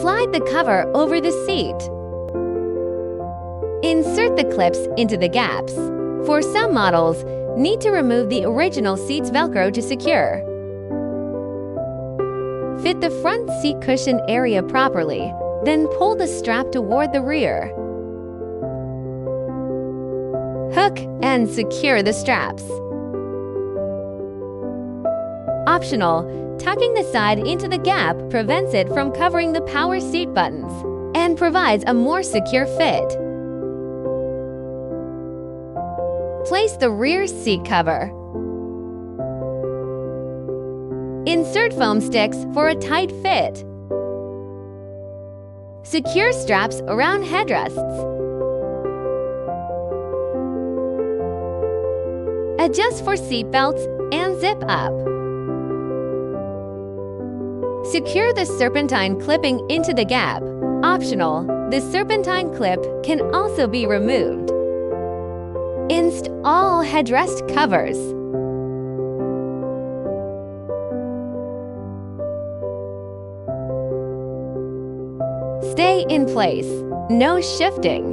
Slide the cover over the seat. Insert the clips into the gaps. For some models, need to remove the original seat's Velcro to secure. Fit the front seat cushion area properly, then pull the strap toward the rear. Hook and secure the straps. Optional, tucking the side into the gap prevents it from covering the power seat buttons and provides a more secure fit. Place the rear seat cover. Insert foam sticks for a tight fit. Secure straps around headrests. Adjust for seat belts and zip up. Secure the serpentine clipping into the gap. Optional, the serpentine clip can also be removed. Install headrest covers. Stay in place. No shifting.